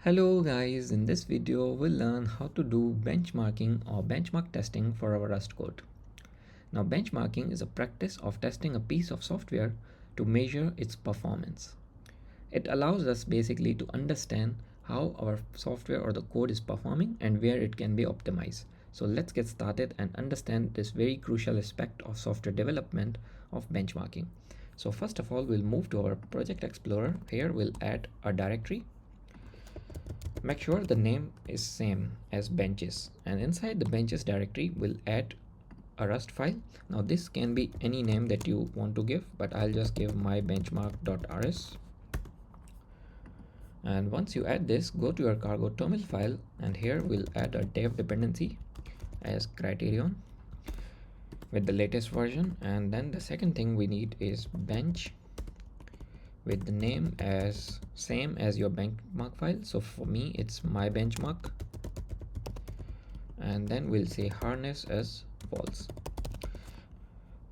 Hello guys, in this video we'll learn how to do benchmarking or benchmark testing for our Rust code. Now benchmarking is a practice of testing a piece of software to measure its performance. It allows us basically to understand how our software or the code is performing and where it can be optimized. So let's get started and understand this very crucial aspect of software development of benchmarking. So first of all, we'll move to our project explorer. Here we'll add a directory. Make sure the name is same as benches, and inside the benches directory we'll add a Rust file. Now this can be any name that you want to give, but I'll just give my benchmark.rs. And once you add this, go to your cargo terminal file, and here we'll add a dev dependency as criterion with the latest version. And then the second thing we need is bench with the name as same as your benchmark file. So for me it's my benchmark, and then we'll say harness as false.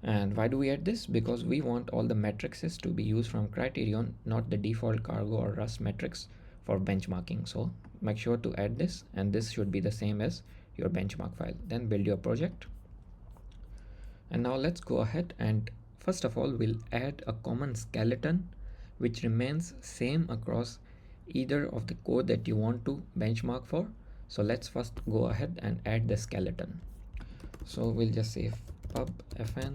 And why do we add this? Because we want all the matrices to be used from criterion, not the default cargo or Rust metrics for benchmarking. So make sure to add this, and this should be the same as your benchmark file. Then build your project. And now let's go ahead and first of all we'll add a common skeleton which remains same across either of the code that you want to benchmark for. So let's first go ahead and add the skeleton. So we'll just say pub fn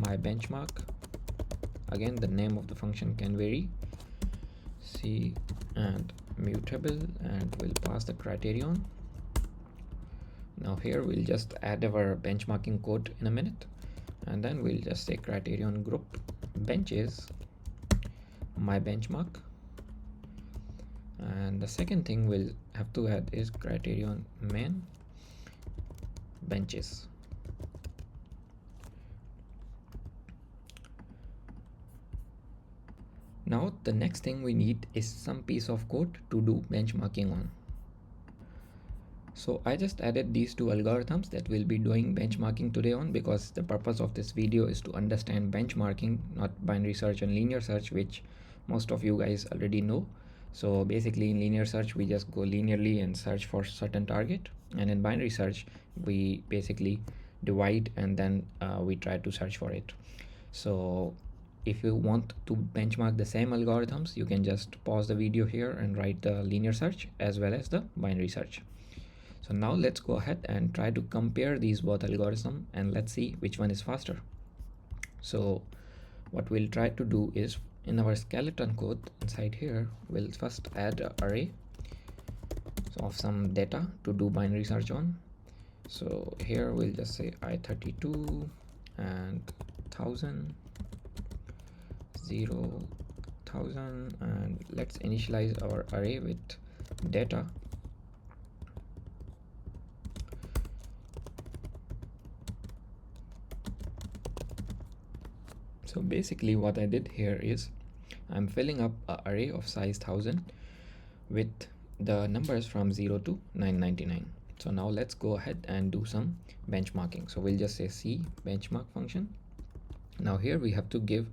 my benchmark. Again, the name of the function can vary, c and mutable, and we'll pass the criterion. Now here we'll just add our benchmarking code in a minute, and then we'll just say criterion group benches my benchmark. And the second thing we'll have to add is criterion main benches. Now the next thing we need is some piece of code to do benchmarking on. So I just added these two algorithms that we'll be doing benchmarking today on, because the purpose of this video is to understand benchmarking, not binary search and linear search, which most of you guys already know. So basically in linear search we just go linearly and search for certain target, and in binary search we basically divide and then we try to search for it. So if you want to benchmark the same algorithms, you can just pause the video here and write the linear search as well as the binary search. So now let's go ahead and try to compare these both algorithms, and let's see which one is faster. So what we'll try to do is, in our skeleton code inside here, we'll first add an array of some data to do binary search on. So here we'll just say I32 and 1000 0 1000, and let's initialize our array with data. So basically what I did here is I'm filling up an array of size 1000 with the numbers from 0 to 999. So now let's go ahead and do some benchmarking. So we'll just say c benchmark function. Now here we have to give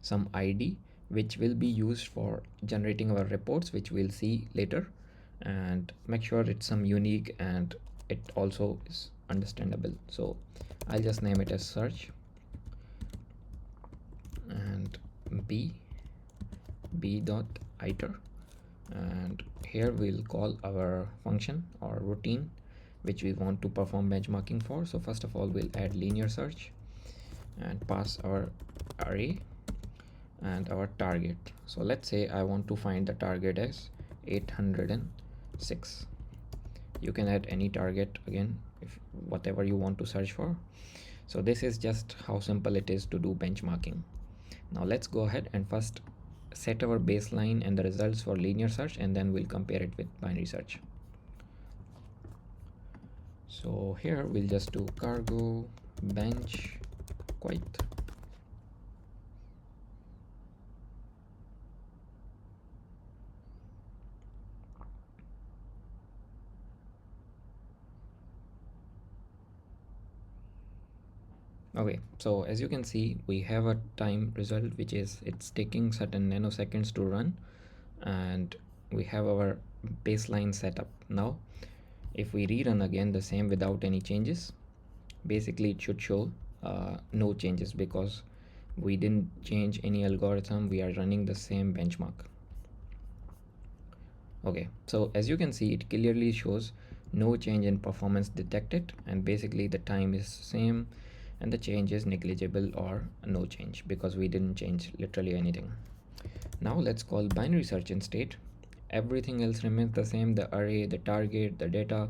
some ID which will be used for generating our reports, which we'll see later, and make sure it's some unique and it also is understandable. So I'll just name it as search, and b dot iter, and here we'll call our function or routine which we want to perform benchmarking for. So first of all we'll add linear search and pass our array and our target. So let's say I want to find the target as 806. You can add any target again, if whatever you want to search for. So this is just how simple it is to do benchmarking. Now let's go ahead and first set our baseline and the results for linear search, and then we'll compare it with binary search. So here we'll just do cargo bench quite. Okay, so as you can see, we have a time result which is it's taking certain nanoseconds to run, and we have our baseline setup. Now if we rerun again the same without any changes, basically it should show no changes because we didn't change any algorithm. We are running the same benchmark. Okay, so as you can see, it clearly shows no change in performance detected, and basically the time is same and the change is negligible or no change because we didn't change literally anything. Now let's call binary search instead. Everything else remains the same, the array, the target, the data,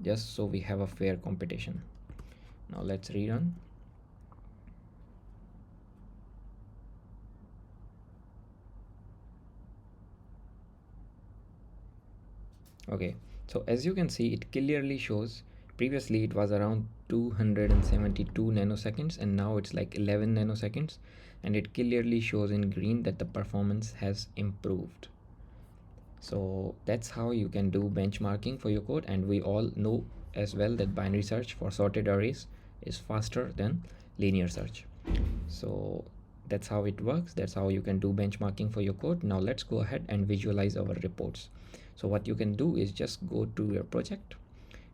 just so we have a fair competition. Now let's rerun. Okay, so as you can see, it clearly shows previously it was around 272 nanoseconds and now it's like 11 nanoseconds, and it clearly shows in green that the performance has improved. So that's how you can do benchmarking for your code, and we all know as well that binary search for sorted arrays is faster than linear search. So that's how it works. That's how you can do benchmarking for your code. Now let's go ahead and visualize our reports. So what you can do is just go to your project.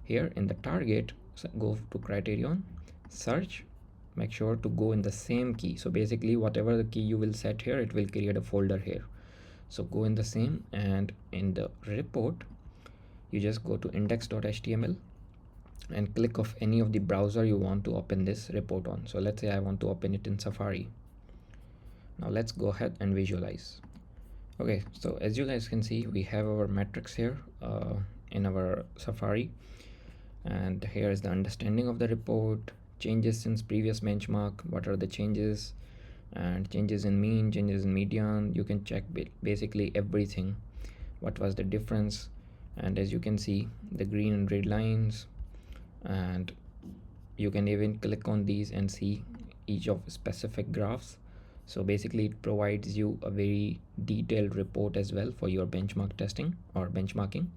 Here in the target, go to criterion, search, make sure to go in the same key. So basically whatever the key you will set here, it will create a folder here. So go in the same, and in the report you just go to index.html and click of any of the browser you want to open this report on. So let's say I want to open it in Safari. Now let's go ahead and visualize. Okay, so as you guys can see, we have our metrics here in our Safari, and here is the understanding of the report, changes since previous benchmark, what are the changes, and changes in mean, changes in median. You can check basically everything, what was the difference. And as you can see, the green and red lines, and you can even click on these and see each of specific graphs. So basically it provides you a very detailed report as well for your benchmark testing or benchmarking.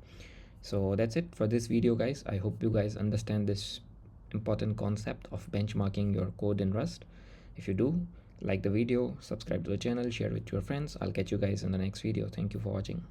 So that's it for this video, guys. I hope you guys understand this important concept of benchmarking your code in Rust. If you do, like the video, subscribe to the channel, share with your friends. I'll catch you guys in the next video. Thank you for watching.